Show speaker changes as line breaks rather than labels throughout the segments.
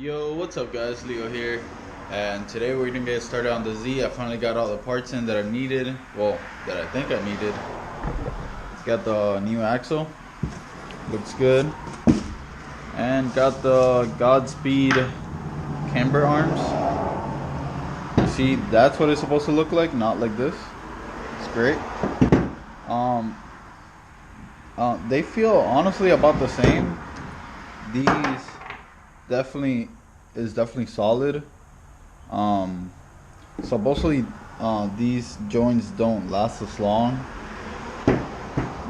Yo, what's up guys, Leo here, and today we're gonna get started on the Z. I finally got all the parts in that I needed, well, that I think I needed. Got the new axle, looks good, and got the GodSpeed Camber arms. You see, that's what it's supposed to look like, not like this. It's great. They feel honestly about the same. These definitely solid. Supposedly these joints don't last as long,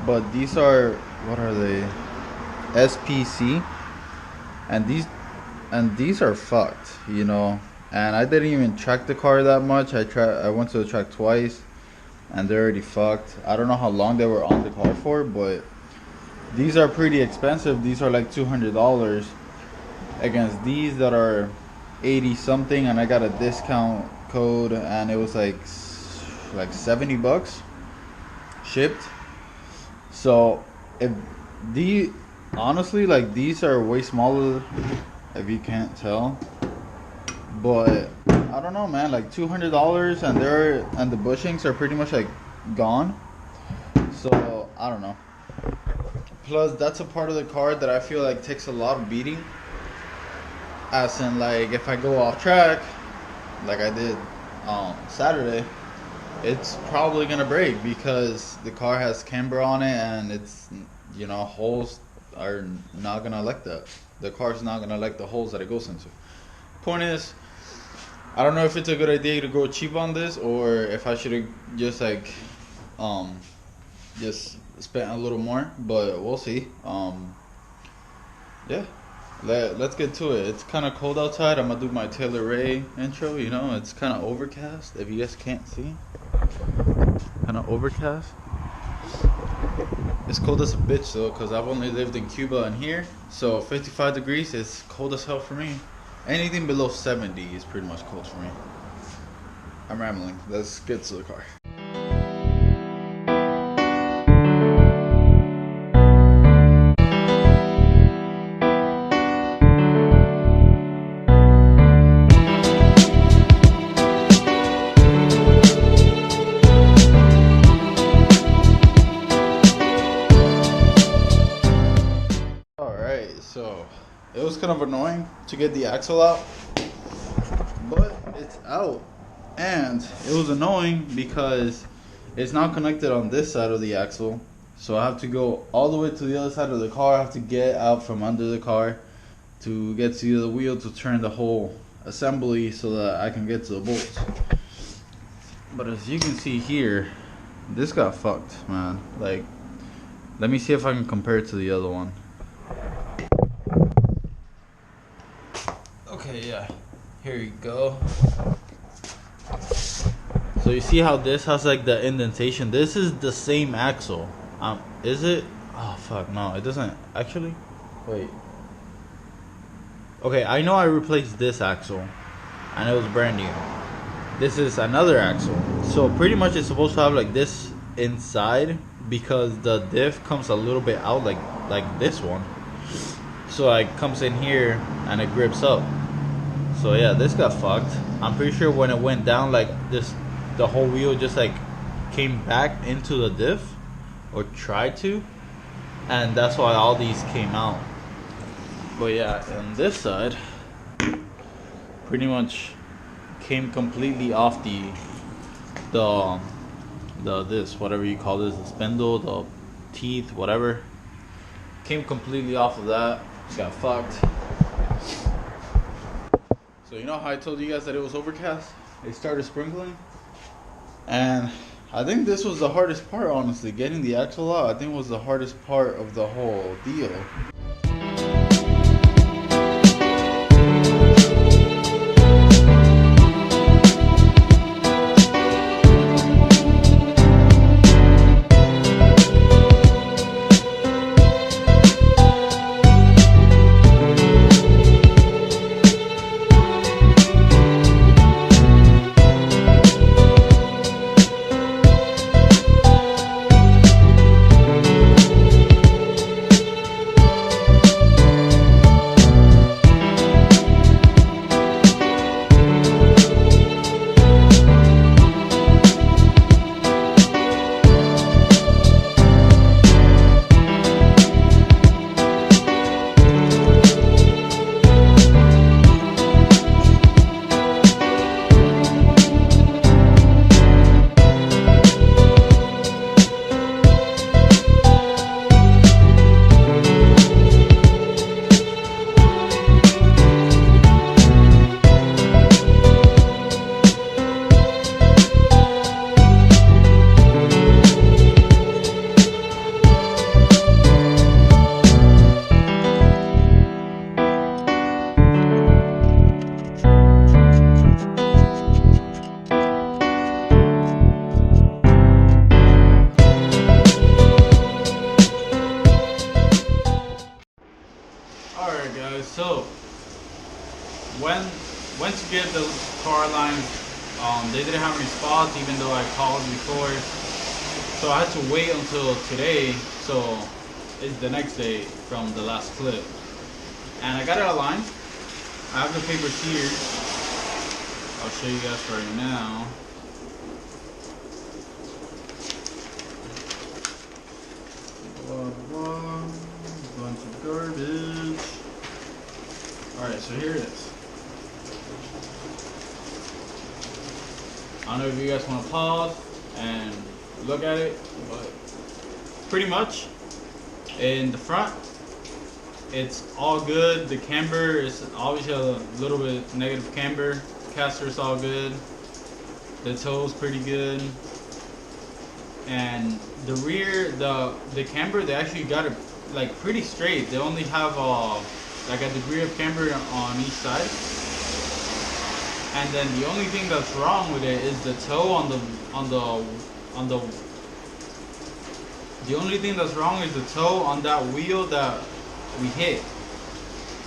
but these are, what are they, SPC, and these are fucked, you know. And I didn't even track the car that much. I went to the track twice and they're already fucked. I don't know how long they were on the car for, but these are pretty expensive. These are like $200 against these that are 80 something, and I got a discount code and it was like $70 shipped. So if honestly, like, these are way smaller if you can't tell, but I don't know, man, like $200, and the bushings are pretty much like gone. So I don't know. Plus, that's a part of the car that I feel like takes a lot of beating. As in, like, if I go off track, like I did Saturday, it's probably gonna break because the car has camber on it, and it's, you know, holes are not gonna like that. The car's not gonna like the holes that it goes into. Point is, I don't know if it's a good idea to go cheap on this, or if I should have just like just spent a little more, but we'll see. Yeah, let's get to it. It's kind of cold outside. I'm gonna do my Taylor Ray intro. You know, it's kind of overcast, if you guys can't see. Kind of overcast. It's cold as a bitch though, because I've only lived in Cuba and here, so 55 degrees is cold as hell for me. Anything below 70 is pretty much cold for me. I'm rambling. Let's get to the car. So it was kind of annoying to get the axle out, but it's out. And it was annoying because it's not connected on this side of the axle, so I have to go all the way to the other side of the car. I have to get out from under the car to get to the wheel to turn the whole assembly so that I can get to the bolts. But as you can see here, this got fucked, man. Like, let me see if I can compare it to the other one. Okay, yeah, here you go. So you see how this has like the indentation? This is the same axle. Is it? Oh fuck, no, it doesn't actually. Wait. Okay, I know I replaced this axle and it was brand new. This is another axle. So pretty much it's supposed to have like this inside, because the diff comes a little bit out like this one. So it comes in here and it grips up. So yeah, this got fucked. I'm pretty sure when it went down like this, the whole wheel just like came back into the diff, or tried to, and that's why all these came out. But yeah, on this side, pretty much came completely off the this, whatever you call this, the spindle, the teeth, whatever, came completely off of that. Got fucked. So you know how I told you guys that it was overcast? It started sprinkling, and I think this was the hardest part, honestly. Getting the axle out, I think, was the hardest part of the whole deal. when went to get the car lines, they didn't have any spots even though I called before. So I had to wait until today. So it's the next day from the last clip. And I got it aligned. I have the papers here. I'll show you guys right now. Bunch of garbage. Alright, so here it is. I don't know if you guys want to pause and look at it, but pretty much in the front, it's all good. The camber is obviously a little bit negative camber. Caster is all good. The toe's pretty good. And the rear, the camber, they actually got it like pretty straight. They only have like a degree of camber on each side. And then the only thing that's wrong with it is the toe on the the only thing that's wrong is the toe on that wheel that we hit.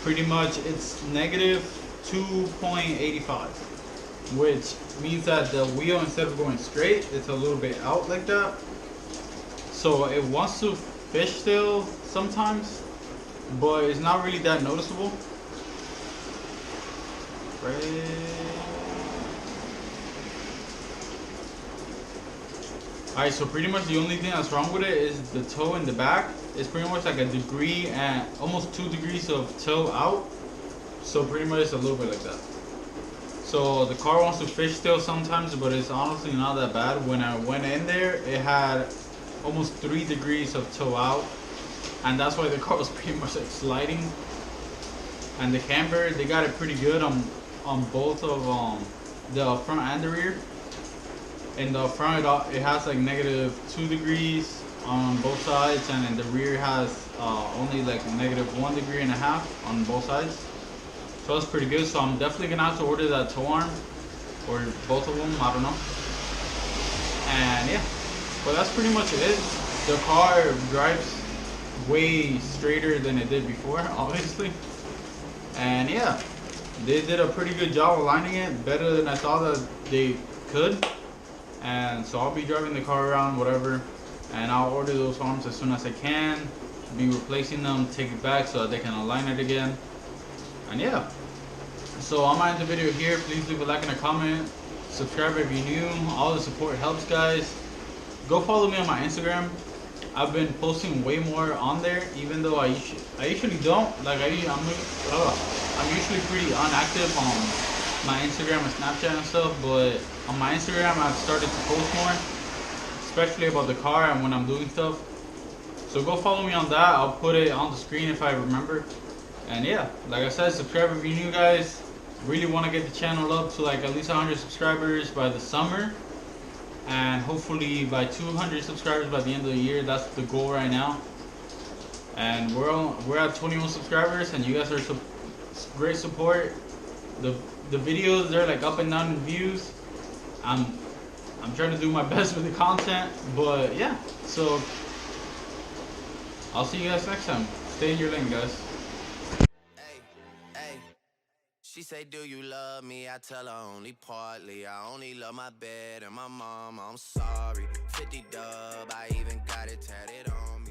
Pretty much it's negative 2.85, which means that the wheel, instead of going straight, it's a little bit out like that. So it wants to fishtail sometimes, but it's not really that noticeable. Alright, so pretty much the only thing that's wrong with it is the toe in the back. It's pretty much like a degree and almost 2 degrees of toe out. So pretty much it's a little bit like that. So the car wants to fishtail sometimes, but it's honestly not that bad. When I went in there, it had almost 3 degrees of toe out. And that's why the car was pretty much like sliding. And the camber, they got it pretty good on both of the front and the rear. In the front, it has like negative 2 degrees on both sides, and in the rear has only like negative 1.5 degrees on both sides. So that's pretty good. So I'm definitely gonna have to order that toe arm, or both of them, I don't know. And yeah, but that's pretty much it. The car drives way straighter than it did before, obviously. And yeah, they did a pretty good job aligning it, better than I thought that they could. And so I'll be driving the car around, whatever, and I'll order those arms as soon as I can, be replacing them, take it back so that they can align it again. And yeah, so I'm gonna end the video here. Please leave a like and a comment, subscribe if you're new. All the support helps, guys. Go follow me on my Instagram. I've been posting way more on there, even though I usually don't. Like I'm usually pretty inactive on my Instagram and Snapchat and stuff, but on my Instagram I've started to post more, especially about the car and when I'm doing stuff. So go follow me on that. I'll put it on the screen if I remember. And yeah, like I said, subscribe if you're new, guys. Really want to get the channel up to like at least 100 subscribers by the summer, and hopefully by 200 subscribers by the end of the year. That's the goal right now. And we're at 21 subscribers, and you guys are great support. The videos, they're like up and down in views. I'm trying to do my best with the content, but yeah. So I'll see you guys next time. Stay in your lane, guys.
She say, do you love me? I tell her only partly. I only love my bed and my mom. I'm sorry. 50 dub, I even got it tatted on me.